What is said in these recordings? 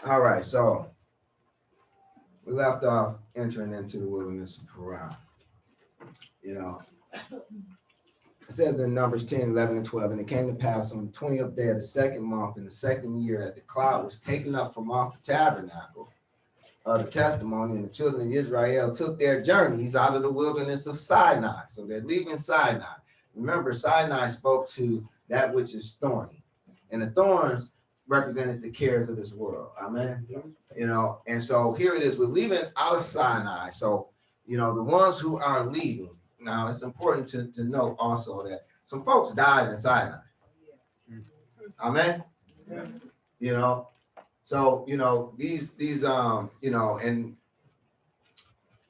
All right, so we left off entering into the wilderness of Paran. You know, it says in Numbers 10, 11, and 12, and it came to pass on the 20th day of the second month in the second year that the cloud was taken up from off the tabernacle of the testimony, and the children of Israel took their journeys out of the wilderness of Sinai. So they're leaving Sinai. Remember, Sinai spoke to that which is thorny, and the thorns represented the cares of this world. Amen. You know, and so here it is, we're leaving out of Sinai. So, you know, the ones who are leaving, now it's important to note also that some folks died in Sinai. Amen. You know, so, you know, these, you know, and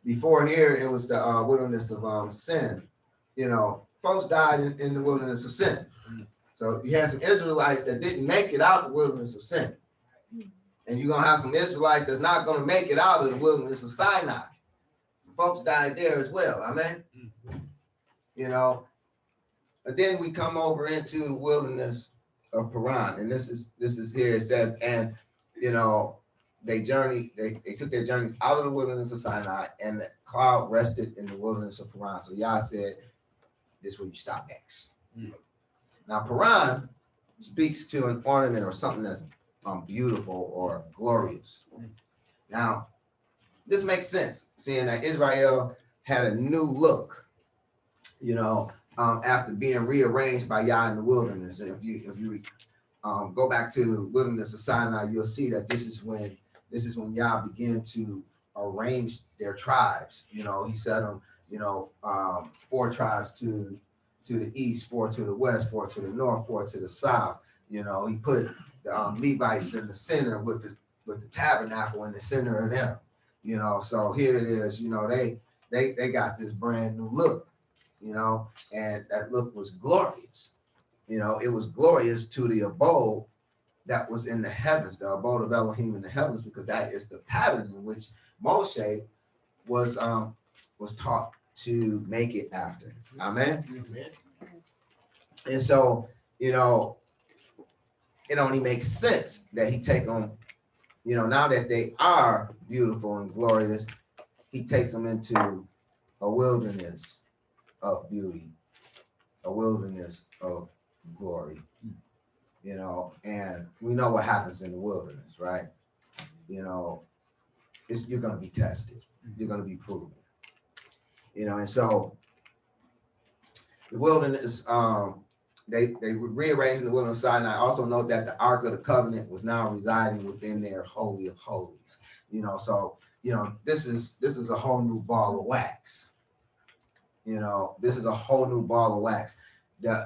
before here, it was the wilderness of sin. You know, folks died in the wilderness of sin. So you had some Israelites that didn't make it out of the wilderness of sin. And you're going to have some Israelites that's not going to make it out of the wilderness of Sinai. Folks died there as well. Amen. You know, and then we come over into the wilderness of Paran. And this is here. It says, and, you know, they took their journeys out of the wilderness of Sinai, and the cloud rested in the wilderness of Paran. So Yah said, this is where you stop next. Now, Paran speaks to an ornament or something that's beautiful or glorious. Now, this makes sense, seeing that Israel had a new look, you know, after being rearranged by Yah in the wilderness. And if you go back to the wilderness of Sinai, you'll see that this is when Yah began to arrange their tribes. You know, he set them, you know, 4 tribes to the east, 4 to the west, 4 to the north, 4 to the south. You know, he put the Levites in the center with the tabernacle in the center of them. You know, so here it is. You know, they got this brand new look. You know, and that look was glorious. You know, it was glorious to the abode that was in the heavens, the abode of Elohim in the heavens, because that is the pattern in which Moshe was taught to make it after. Amen. Amen. And so, you know, it only makes sense that he take them, you know, now that they are beautiful and glorious, he takes them into a wilderness of beauty, a wilderness of glory, you know, and we know what happens in the wilderness, right? You know, you're going to be tested. You're going to be proven, you know, and so the wilderness, they rearranged the wilderness of Sinai. Also note that the Ark of the Covenant was now residing within their Holy of Holies, you know, so, you know, this is a whole new ball of wax. You know, this is a whole new ball of wax.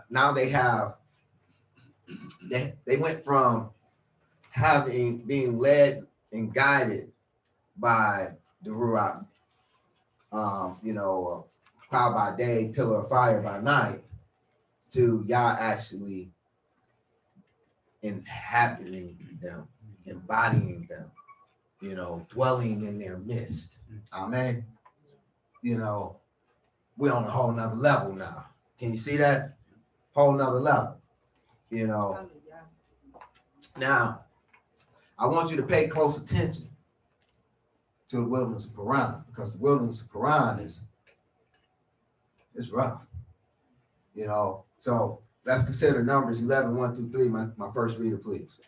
Now they went from being led and guided by the Ruach, you know, cloud by day, pillar of fire by night, to Yah actually inhabiting them, embodying them, you know, dwelling in their midst. Amen. You know, we're on a whole nother level now. Can you see that? Whole nother level. You know. Now, I want you to pay close attention to the wilderness of Paran, because the wilderness of Paran is rough. You know, so let's consider Numbers 11, 1 through 3. My first reader, please.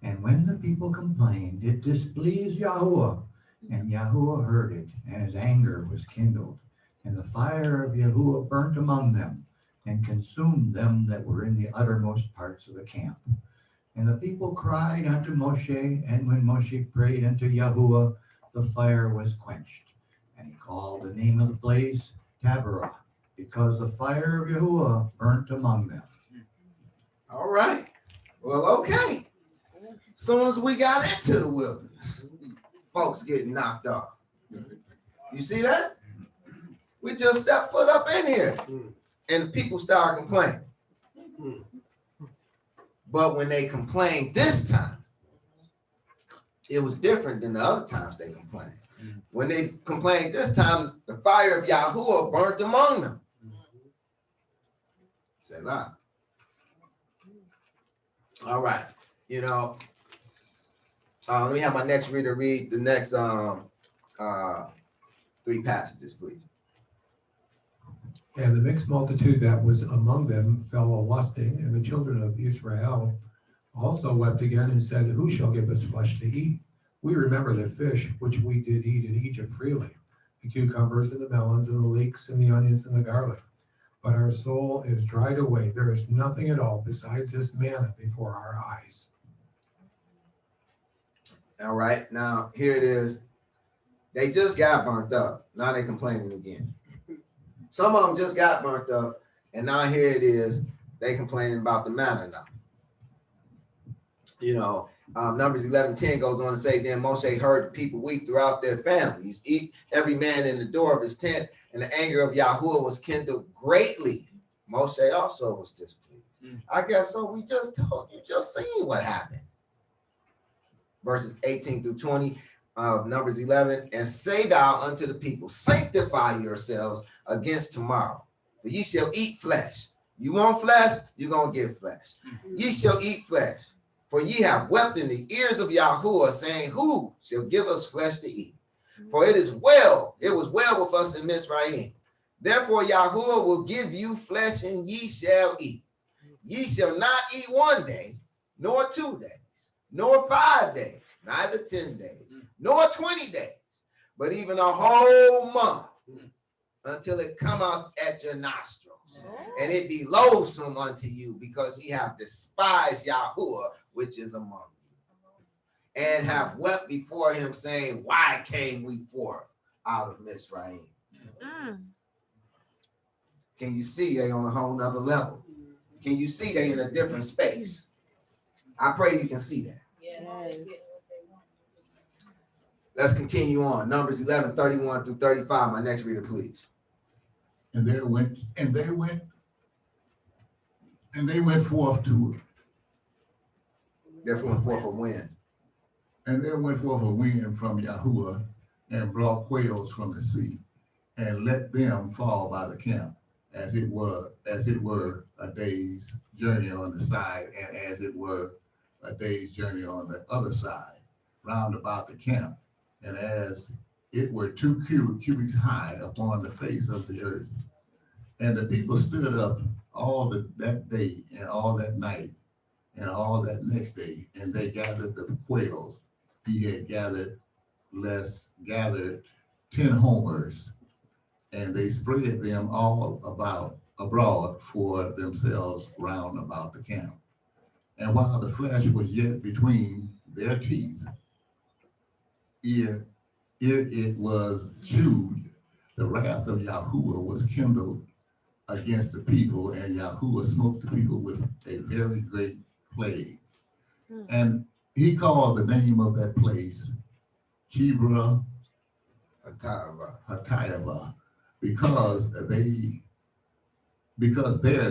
And when the people complained, it displeased Yahuwah. And Yahuwah heard it, and his anger was kindled. And the fire of Yahuwah burnt among them, and consumed them that were in the uttermost parts of the camp. And the people cried unto Moshe, and when Moshe prayed unto Yahuwah, the fire was quenched. And he called the name of the place Taberah, because the fire of Yahuwah burnt among them. All right. Well, okay. Soon as we got into the wilderness, folks getting knocked off. You see that? We just stepped foot up in here, and people start complaining. But when they complained this time, it was different than the other times they complained. When they complained this time, the fire of Yahuwah burnt among them. Say that. All right. You know, let me have my next reader read the next three passages, please. And the mixed multitude that was among them fell a lusting, and the children of Israel also wept again and said, who shall give us flesh to eat? We remember the fish which we did eat in Egypt freely, the cucumbers and the melons and the leeks and the onions and the garlic. But our soul is dried away. There is nothing at all besides this manna before our eyes. All right. Now, here it is. They just got burnt up. Now they complaining again. Some of them just got burnt up, and now here it is. They complaining about the manna now. You know, Numbers 11:10 goes on to say, then Moshe heard the people weep throughout their families, eat every man in the door of his tent, and the anger of Yahuwah was kindled greatly. Moshe also was displeased. I guess so. We just told you, just seen what happened. Verses 18 through 20 of Numbers 11, and say thou unto the people, sanctify yourselves against tomorrow, for ye shall eat flesh. You want flesh? You're going to get flesh. Ye shall eat flesh. For ye have wept in the ears of Yahuwah, saying, who shall give us flesh to eat? For it was well with us in Mizraim. Therefore Yahuwah will give you flesh, and ye shall eat. Ye shall not eat 1 day, nor 2 days, nor 5 days, neither 10 days, nor 20 days, but even a whole month, until it come up at your nostrils. And it be loathsome unto you, because ye have despised Yahuwah, which is among you, and have wept before him, saying, why came we forth out of Mizraim? Can you see they on a whole nother level? Can you see they in a different space? I pray you can see that. Yes. Let's continue on. Numbers 11:31 through 35. My next reader, please. And they went forth to, They're from forth a wind. and there went forth a wind from Yahuwah, and brought quails from the sea, and let them fall by the camp, as it were a day's journey on the side, and as it were a day's journey on the other side, round about the camp, and as it were 2 cubits high upon the face of the earth. And the people stood up all that day and all that night and all that next day, and they gathered the quails. He had gathered 10 homers, and they spread them all abroad for themselves round about the camp. And while the flesh was yet between their teeth, ere it was chewed, the wrath of Yahuwah was kindled against the people, and Yahuwah smote the people with a very great plague. And he called the name of that place Kibroth Hattaavah, because there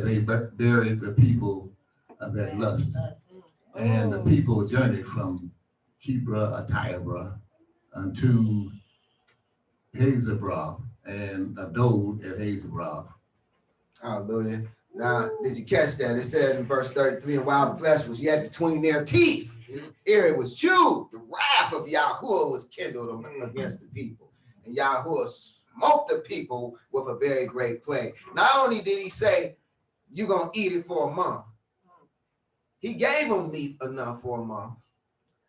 they buried the people that lust. And the people journeyed from Kibroth Hattaavah unto Hazebroth, and abode at Hazebroth. Hallelujah. Now, did you catch that? It says in verse 33, and while the flesh was yet between their teeth, ere it was chewed, the wrath of Yahuwah was kindled against the people. And Yahuwah smote the people with a very great plague. Not only did he say, you're going to eat it for a month, he gave them meat enough for a month.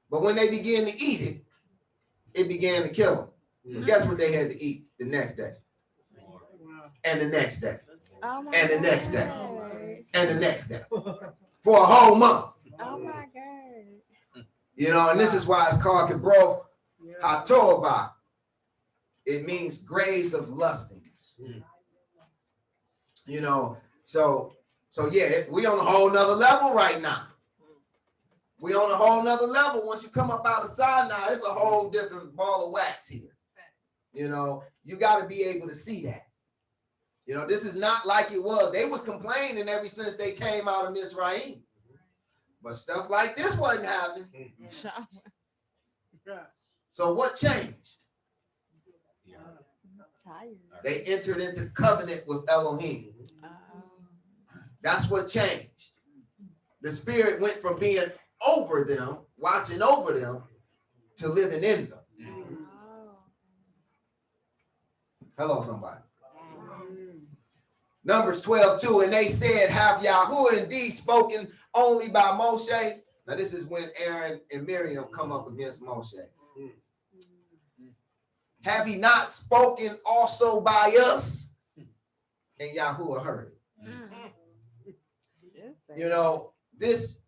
But when they began to eat it, it began to kill them. But guess what they had to eat the next day? And the next day. And the next day. And the next day. For a whole month. Oh my God. You know, and this is why it's called Kibroth Hattaavah. It means graves of lustings. You know, so yeah, we on a whole nother level right now. We on a whole nother level. Once you come up out of Sinai, it's a whole different ball of wax here. You know, you got to be able to see that. You know, this is not like it was. They was complaining ever since they came out of Mizraim. But stuff like this wasn't happening. So what changed? They entered into covenant with Elohim. That's what changed. the spirit went from being over them, watching over them, to living in them. Oh. Hello, somebody. Numbers 12:2, and they said, have Yahuwah indeed spoken only by Moshe? Now this is when Aaron and Miriam come up against Moshe. Have he not spoken also by us? And Yahuwah heard it. You know, this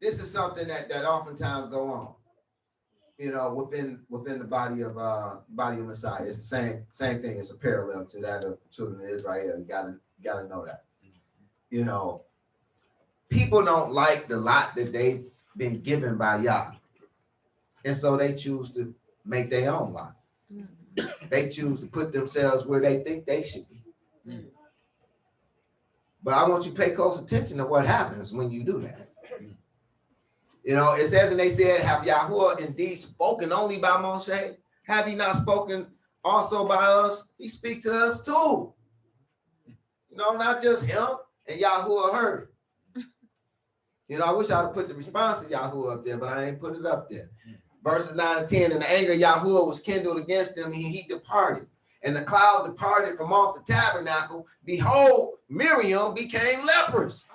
is something that oftentimes go on, you know, within the body of Messiah. It's the same thing. It's a parallel to that of children of Israel. You gotta know that. You know, people don't like the lot that they've been given by Yah, and so they choose to make their own lot. They choose to put themselves where they think they should be. But I want you to pay close attention to what happens when you do that. You know, it says, and they said, have Yahuwah indeed spoken only by Moshe? Have he not spoken also by us? He speaks to us too. You know, not just him, and Yahuwah heard it. You know, I wish I'd put the response to Yahuwah up there, but I ain't put it up there. Verses 9 and 10, and the anger of Yahuwah was kindled against them, and he departed. And the cloud departed from off the tabernacle. Behold, Miriam became leprous,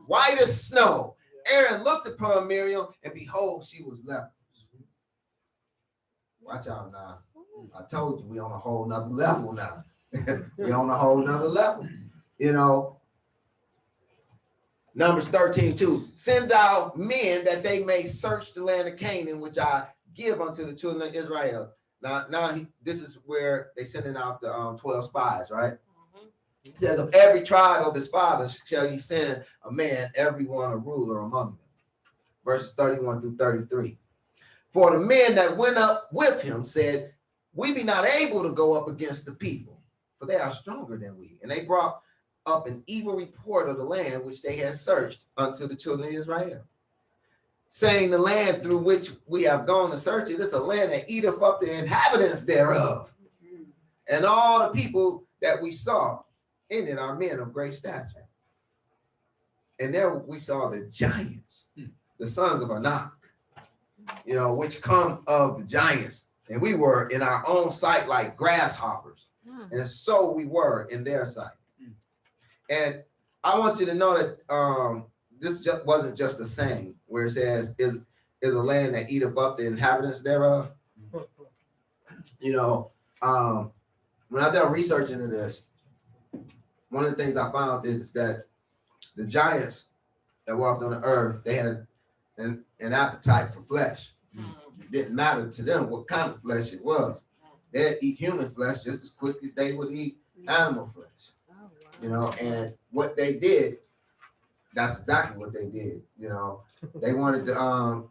white as snow. Aaron looked upon Miriam, and behold, she was leprous. Watch out now. I told you we on a whole nother level now. We on a whole nother level. You know, Numbers 13:2. Send thou men that they may search the land of Canaan, which I give unto the children of Israel. Now this is where they sending out the 12 spies, right? It says, of every tribe of his fathers shall ye send a man, every one a ruler among them. Verses 31 through 33. For the men that went up with him said, we be not able to go up against the people, for they are stronger than we. And they brought up an evil report of the land which they had searched unto the children of Israel, saying, the land through which we have gone to search it is a land that eateth up the inhabitants thereof. And all the people that we saw in it are men of great stature. And there we saw the giants, the sons of Anak, you know, which come of the giants. And we were in our own sight like grasshoppers. And so we were in their sight. And I want you to know that this just wasn't just a saying where it says, is a land that eateth up the inhabitants thereof. You know, when I've done research into this, one of the things I found is that the giants that walked on the earth, they had an appetite for flesh. It didn't matter to them what kind of flesh it was. They'd eat human flesh just as quick as they would eat animal flesh. You know, and what they did, that's exactly what they did. You know, they wanted the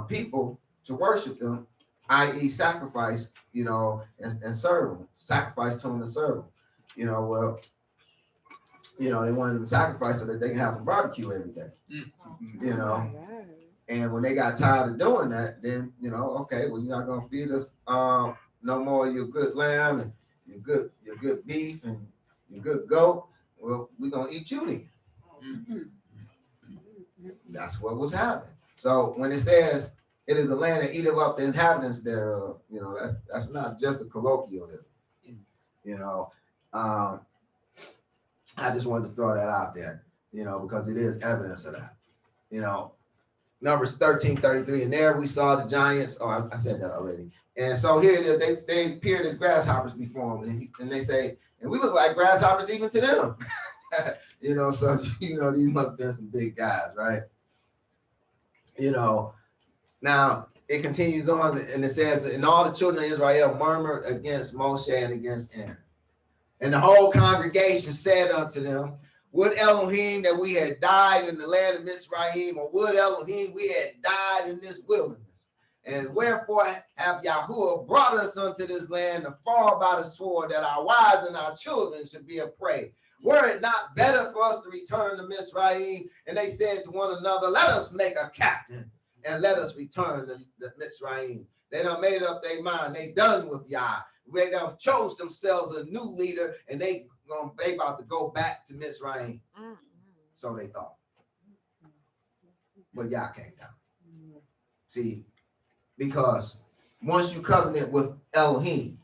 people to worship them, i.e. sacrifice, you know, and serve them, sacrifice to them and serve them. You know, well, you know, they wanted them to sacrifice so that they can have some barbecue every day. You know, and when they got tired of doing that, then, you know, okay, well, you're not gonna feed us no more of your good lamb and your good beef and your good goat. Well, we're gonna eat you then. That's what was happening. So when it says it is a land that eateth up the inhabitants thereof, you know, that's not just a colloquialism. You know, I just wanted to throw that out there, you know, because it is evidence of that. You know, Numbers 13:33, and there we saw the giants. Oh, I said that already. And so here it is. They appeared as grasshoppers before him, and they say, and we look like grasshoppers even to them. You know, so you know these must have been some big guys, right? You know, now it continues on, and it says, and all the children of Israel murmured against Moshe and against Aaron. And the whole congregation said unto them, would Elohim that we had died in the land of Mizraim, or would Elohim we had died in this wilderness? And wherefore have Yahuwah brought us unto this land to fall by the sword, that our wives and our children should be a prey? Were it not better for us to return to Mizraim? And they said to one another, let us make a captain and let us return to Mizraim. They done made up their mind. They done with Yah. They done chose themselves a new leader, and they about to go back to Mitzrayim. So they thought. But Yah came down. See, because once you covenant with Elohim,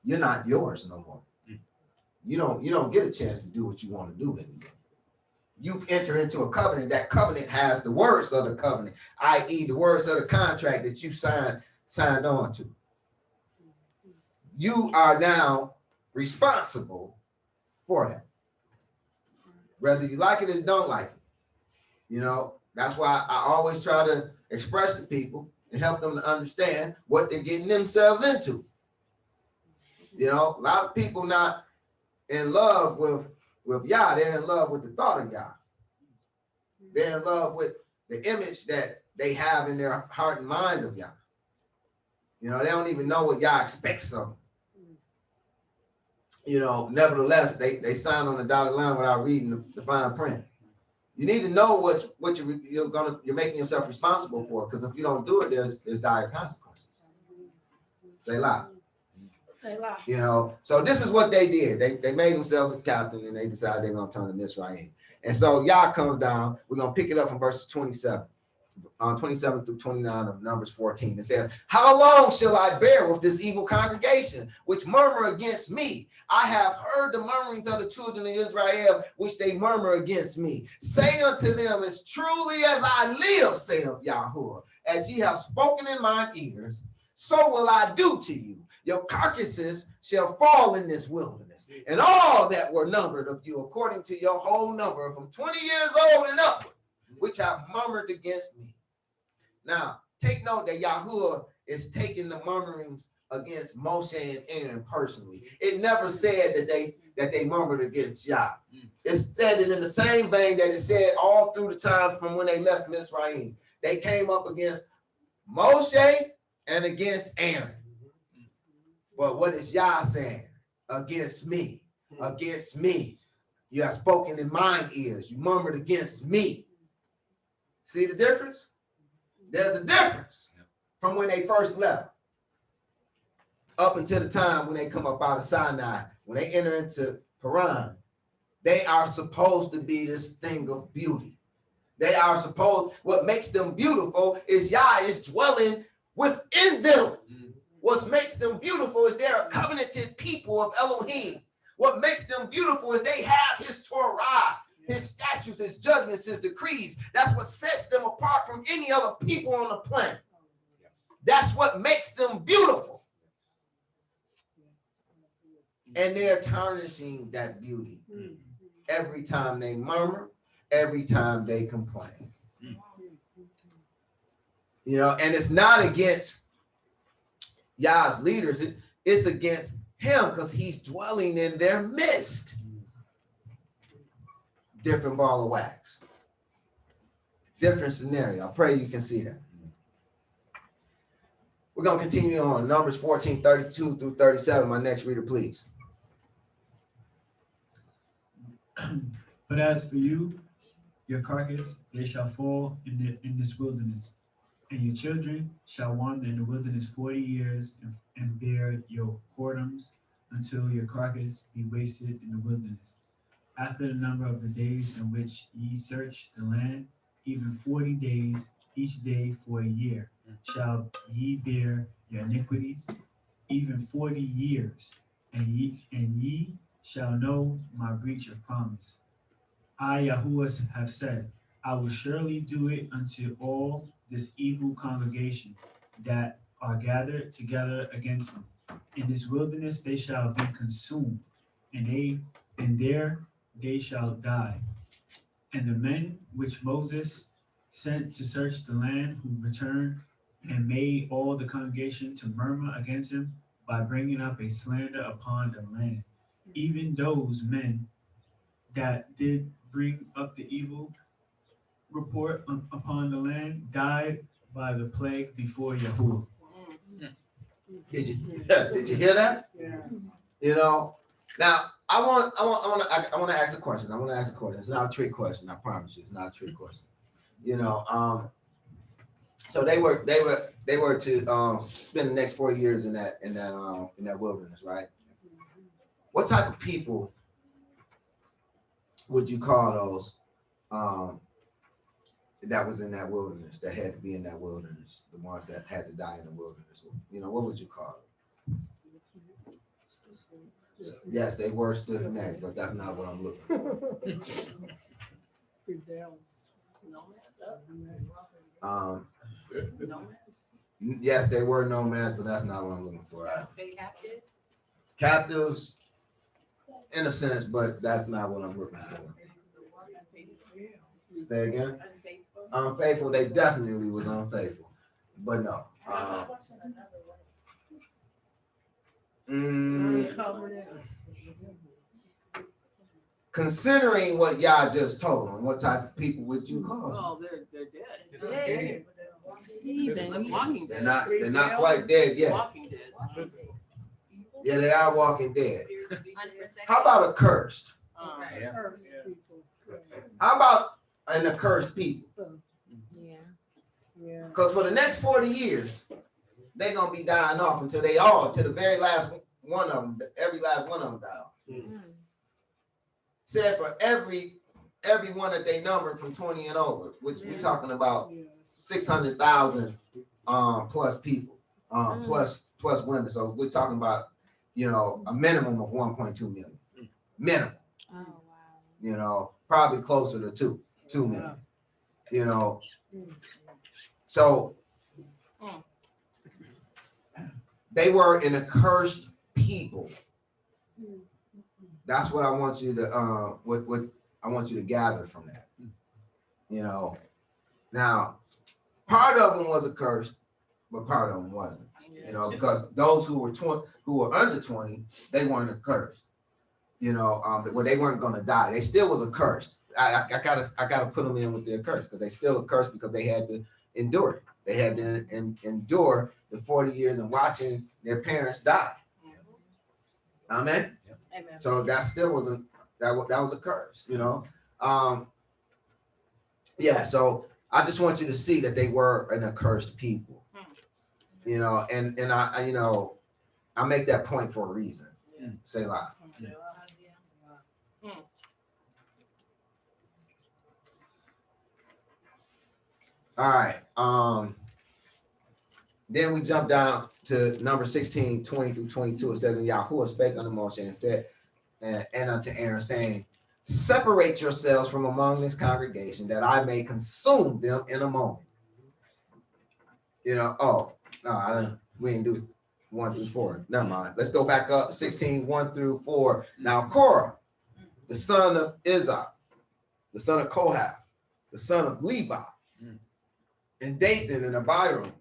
you're not yours no more. You don't get a chance to do what you want to do anymore. You've entered into a covenant. That covenant has the words of the covenant, i.e., the words of the contract that you signed on to. You are now responsible for that, whether you like it or don't like it. You know, that's why I always try to express to people and help them to understand what they're getting themselves into. You know, a lot of people not in love with Yah, they're in love with the thought of Yah. They're in love with the image that they have in their heart and mind of Yah. You know, they don't even know what Yah expects of them. You know, nevertheless, they sign on the dotted line without reading the fine print. You need to know what you're making yourself responsible for, because if you don't do it, there's dire consequences. Selah. Selah. You know, so this is what they did. They made themselves a captain, and they decided they're gonna turn to Mitzrayim. And so Yah comes down. We're gonna pick it up from verses 27 through 29 of Numbers 14. It says, "How long shall I bear with this evil congregation, which murmur against me? I have heard the murmurings of the children of Israel, which they murmur against me. Say unto them, as truly as I live, saith Yahuwah, as ye have spoken in mine ears, so will I do to you. Your carcasses shall fall in this wilderness, and all that were numbered of you, according to your whole number, from 20 years old and upward, which have murmured against me." Now, take note that Yahuwah is taking the murmurings against Moshe and Aaron personally. It never said that they murmured against Yah. It said it in the same vein that it said all through the time from when they left Mitzrayim. They came up against Moshe and against Aaron. But what is Yah saying? Against me. Against me. You have spoken in mine ears. You murmured against me. See the difference? There's a difference from when they first left up until the time when they come up out of Sinai. When they enter into Paran, they are supposed to be this thing of beauty. They are supposed, what makes them beautiful is Yah is dwelling within them. What makes them beautiful is they're a covenanted people of Elohim. What makes them beautiful is they have his Torah, his statutes, his judgments, his decrees. That's what sets them apart from any other people on the planet. That's what makes them beautiful. And they're tarnishing that beauty every time they murmur, every time they complain. You know, and it's not against Yah's leaders, it's against him because he's dwelling in their midst. Different ball of wax. Different scenario. I pray you can see that. We're going to continue on. Numbers 14, 32 through 37. My next reader, please. But as for you, your carcass, they shall fall in this wilderness, and your children shall wander in the wilderness 40 years and bear your whoredoms until your carcass be wasted in the wilderness. After the number of the days in which ye search the land, even 40 days, each day for a year, shall ye bear your iniquities, even 40 years, and ye shall know my breach of promise. I, Yahuwah, have said, I will surely do it unto all this evil congregation that are gathered together against me. In this wilderness they shall be consumed, and there they shall die. And the men which Moses sent to search the land, who returned and made all the congregation to murmur against him by bringing up a slander upon the land, even those men that did bring up the evil report upon the land died by the plague before Yahuwah. Did you hear that? Yeah. You know, now I want to ask a question. I want to ask a question. It's not a trick question. I promise you, it's not a trick question. You know, So they were to spend the next 40 years in that wilderness, right? What type of people would you call those that was in that wilderness, that had to be in that wilderness, the ones that had to die in the wilderness? You know, what would you call them? Yes, they were stiff necked, but that's not what I'm looking for. Yes, they were nomads, but that's not what I'm looking for. Captives, in a sense, but that's not what I'm looking for. Say again. Unfaithful. They definitely was unfaithful, but no. Considering what y'all just told them, what type of people would you call them? Oh, they're dead. Dead. Walking They're dead. not quite dead yet. Walking dead. Yeah, they are walking dead. How about accursed? How about an accursed people? Yeah. Because for the next 40 years, they're gonna be dying off until to the very last one of them, every last one of them die off. Said for every one that they numbered from 20 and over, which we're talking about 600,000 plus people, plus women. So we're talking about, you know, a minimum of 1.2 million. Minimum. Oh, wow. You know, probably closer to 2 million. You know. So they were an accursed people. That's what I want you to what I want you to gather from that. You know, now part of them was accursed, but part of them wasn't. You know, because those who were under 20, they weren't accursed. You know, well, they weren't gonna die. They still was accursed. I gotta put them in with the accursed because they still accursed because they had to endure it. They had to endure the 40 years and watching their parents die. Amen. Amen. So that still wasn't that was a curse, you know. Yeah, so I just want you to see that they were an accursed people, you know, and I you know, I make that point for a reason. Say a lot. All right. Then we jump down to number 16, 20 through 22. It says, and Yahuwah spake unto Moshe and said, and unto Aaron, saying, separate yourselves from among this congregation, that I may consume them in a moment. You know, we didn't do 1 through 4. Never mind. Let's go back up 16, 1 through 4. Now Korah, the son of Izhar, the son of Kohath, the son of Levi, and Dathan and Abiram,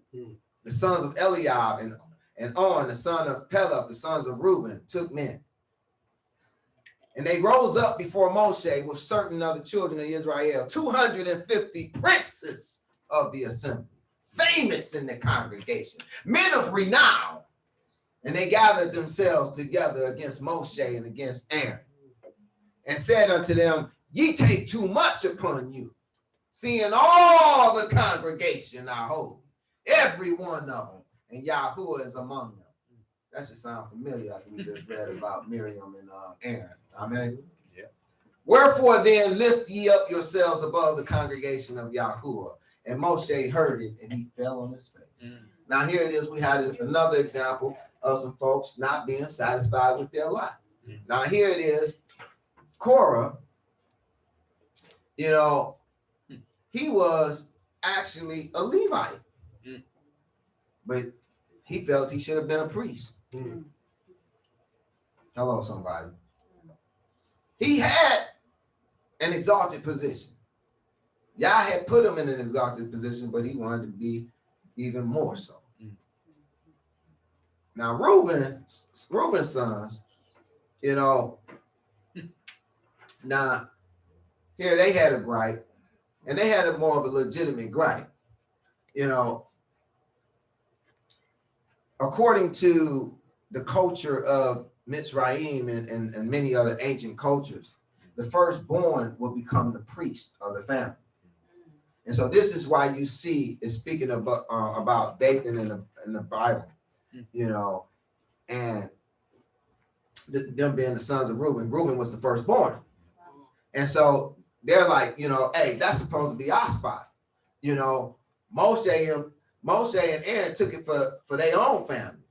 the sons of Eliab, and On, the son of Peleth, the sons of Reuben, took men. And they rose up before Moshe with certain other children of Israel, 250 princes of the assembly, famous in the congregation, men of renown. And they gathered themselves together against Moshe and against Aaron, and said unto them, ye take too much upon you, seeing all the congregation are holy, every one of them, and Yahuwah is among them. That should sound familiar after we just read about Miriam and Aaron. Amen. Yeah. Wherefore then lift ye up yourselves above the congregation of Yahuwah. And Moshe heard it, and he fell on his face. Now here it is. We had another example of some folks not being satisfied with their lot. Now here it is. Korah, you know, he was actually a Levite, but he felt he should have been a priest. Hello, somebody. He had an exalted position. Yah had put him in an exalted position, but he wanted to be even more so. Now, Reuben's sons, you know, now here they had a gripe, and they had a more of a legitimate gripe. You know, according to the culture of Mitzrayim and many other ancient cultures, the firstborn will become the priest of the family. And so this is why you see it's speaking about Dathan in the Bible, you know, and them being the sons of Reuben. Reuben was the firstborn. And so they're like, you know, hey, that's supposed to be our spot. You know, Moshe and Aaron took it for their own family.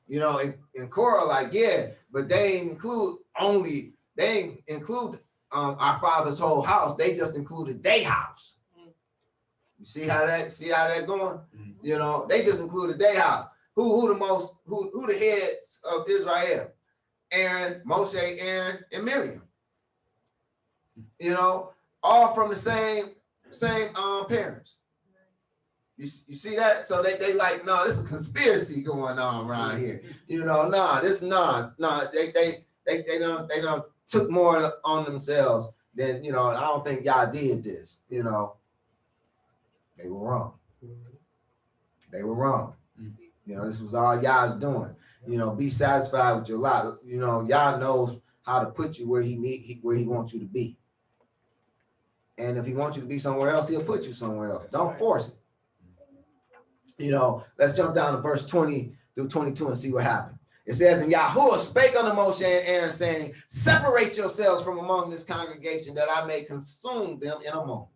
You know, and Korah like, yeah, but they ain't include our father's whole house. They just included their house. You see how that going? You know, they just included their house. Who the heads of Israel? Aaron, Moshe, Aaron, and Miriam. You know, all from the same parents. You see that? So they like, no, this is a conspiracy going on around here. You know, they don't took more on themselves than, you know, I don't think y'all did this, you know. They were wrong. They were wrong. You know, this was all y'all's doing. You know, be satisfied with your lot. You know, y'all knows how to put you where he wants you to be. And if he wants you to be somewhere else, he'll put you somewhere else. Don't force it. You know, let's jump down to verse 20 through 22 and see what happened. It says, and Yahuwah spake unto Moshe and Aaron, saying, separate yourselves from among this congregation, that I may consume them in a moment.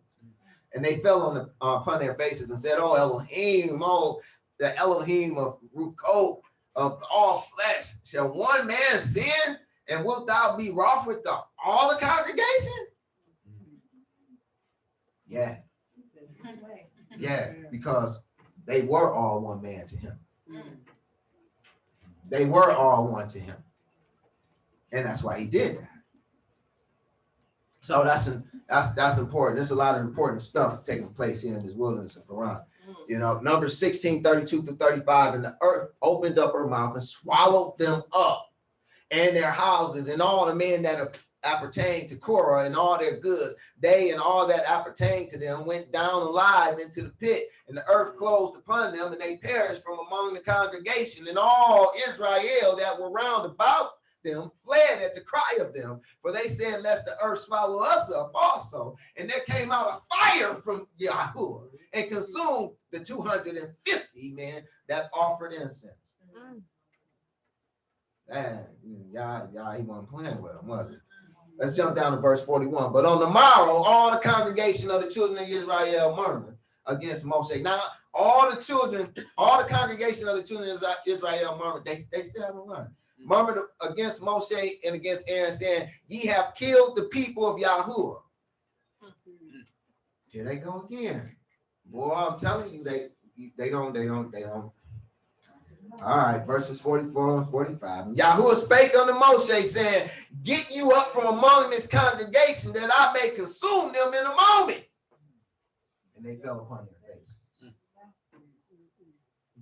And they fell upon their faces and said, oh Elohim, oh the Elohim of Rukot, of all flesh, shall one man sin, and wilt thou be wroth with all the congregation? Yeah, because they were all one man to him. They were all one to him. And that's why he did that. So that's important. There's a lot of important stuff taking place here in this wilderness of Paran. You know, Numbers 16, 32 through 35, and the earth opened up her mouth and swallowed them up, and their houses, and all the men that appertained to Korah, and all their goods. They and all that appertained to them went down alive into the pit, and the earth closed upon them, and they perished from among the congregation, and all Israel that were round about them fled at the cry of them, for they said, lest the earth swallow us up also. And there came out a fire from Yahuwah and consumed the 250 men that offered incense. Man, y'all he wasn't playing with them, was it? Let's jump down to verse 41. But on the morrow, all the congregation of the children of Israel murmured against Moshe. Now, all the congregation of the children of Israel murmured. They still haven't learned. Murmured against Moshe and against Aaron, saying, ye have killed the people of Yahuwah. Here they go again. Boy, I'm telling you, they don't. All right, verses 44 and 45. And Yahuwah spake unto Moshe, saying, get you up from among this congregation, that I may consume them in a moment. And they fell upon their face.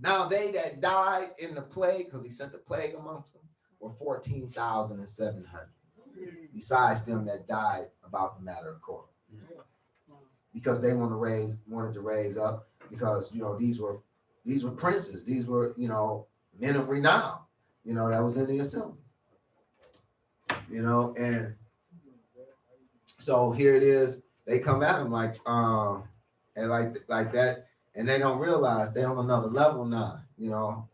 Now they that died in the plague, because he sent the plague amongst them, were 14,700. Besides them that died about the matter of Korah. Because they wanted to raise up, because, you know, these were princes. These were, you know, men of renown, you know, that was in the assembly. You know, and so here it is. They come at him like that, and they don't realize they're on another level now. You know,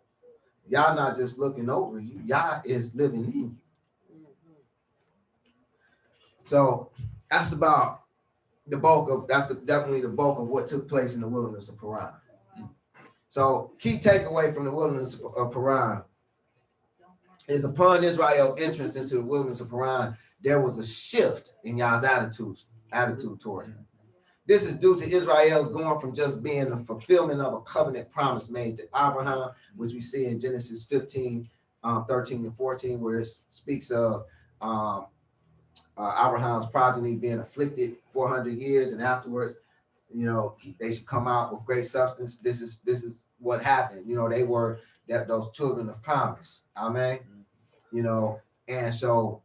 y'all not just looking over you, y'all is living in you. So that's about definitely the bulk of what took place in the wilderness of Paran. So key takeaway from the wilderness of Paran is, upon Israel's entrance into the wilderness of Paran, there was a shift in y'all's attitude towards him. This is due to Israel's going from just being the fulfillment of a covenant promise made to Abraham, which we see in Genesis 15, 13 and 14, where it speaks of Abraham's progeny being afflicted 400 years, and afterwards, you know, they should come out with great substance. This is what happened. You know, they were those children of promise. Amen. You know, and so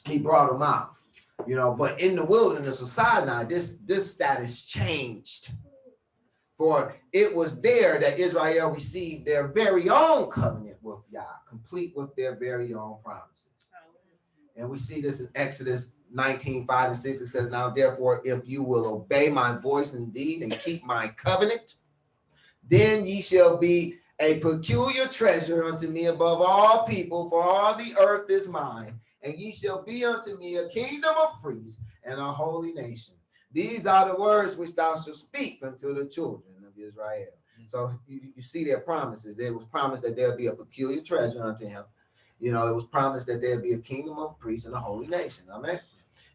he brought them out. You know, but in the wilderness of Sinai, this status changed. For it was there that Israel received their very own covenant with Yah, complete with their very own promises. And we see this in Exodus 19:5 and 6, it says, now therefore, if you will obey my voice indeed and keep my covenant, then ye shall be a peculiar treasure unto me above all people, for all the earth is mine, and ye shall be unto me a kingdom of priests and a holy nation. These are the words which thou shalt speak unto the children of Israel. So you see their promises. It was promised that there'll be a peculiar treasure unto him. You know, it was promised that there'll be a kingdom of priests and a holy nation. Amen.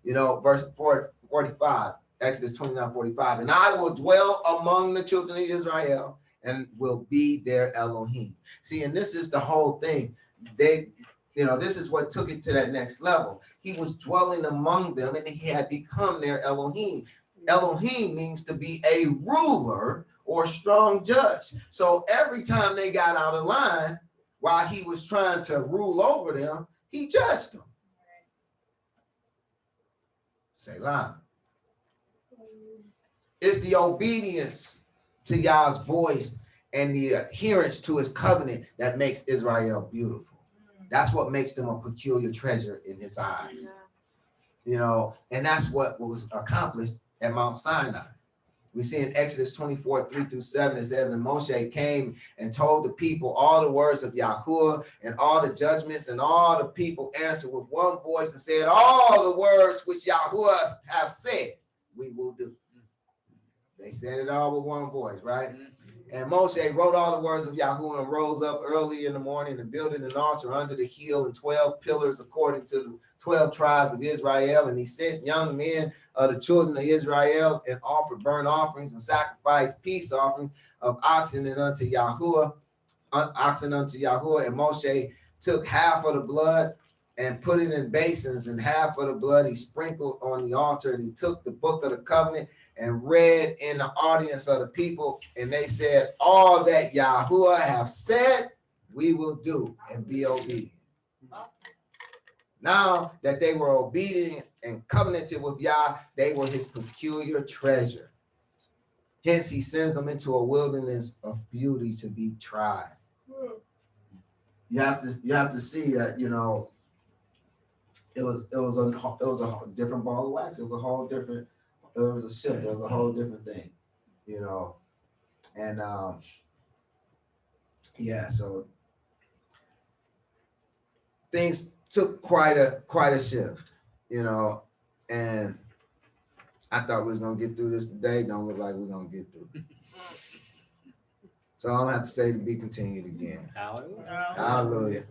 You know, verse 45, Exodus 29:45, and I will dwell among the children of Israel and will be their Elohim. See, and this is the whole thing. This is what took it to that next level. He was dwelling among them and he had become their Elohim. Elohim means to be a ruler or strong judge. So every time they got out of line, while he was trying to rule over them, he judged them. Selah. It's the obedience to Yah's voice and the adherence to his covenant that makes Israel beautiful. That's what makes them a peculiar treasure in his eyes. You know, and that's what was accomplished at Mount Sinai. We see in Exodus 24:3-7, it says, and Moshe came and told the people all the words of Yahuwah and all the judgments, and all the people answered with one voice and said, all the words which Yahuwah have said, we will do. They said it all with one voice, right? And Moshe wrote all the words of Yahuwah and rose up early in the morning and built an altar under the hill and 12 pillars according to the 12 tribes of Israel. And he sent young men of the children of Israel and offered burnt offerings and sacrificed peace offerings of oxen unto Yahuwah. And Moshe took half of the blood and put it in basins, and half of the blood he sprinkled on the altar. And he took the book of the covenant and read in the audience of the people, and they said, all that Yahuwah have said, we will do, and be obedient. Now that they were obedient and covenanted with Yah, they were his peculiar treasure. Hence, he sends them into a wilderness of beauty to be tried. You have to see that, you know, it was a different ball of wax. It was a whole different. It was a shift. It was a whole different thing, you know. And so things took quite a shift, you know. And I thought we was gonna get through this today. Don't look like we're gonna get through. So I'm gonna have to say to be continued again. Hallelujah.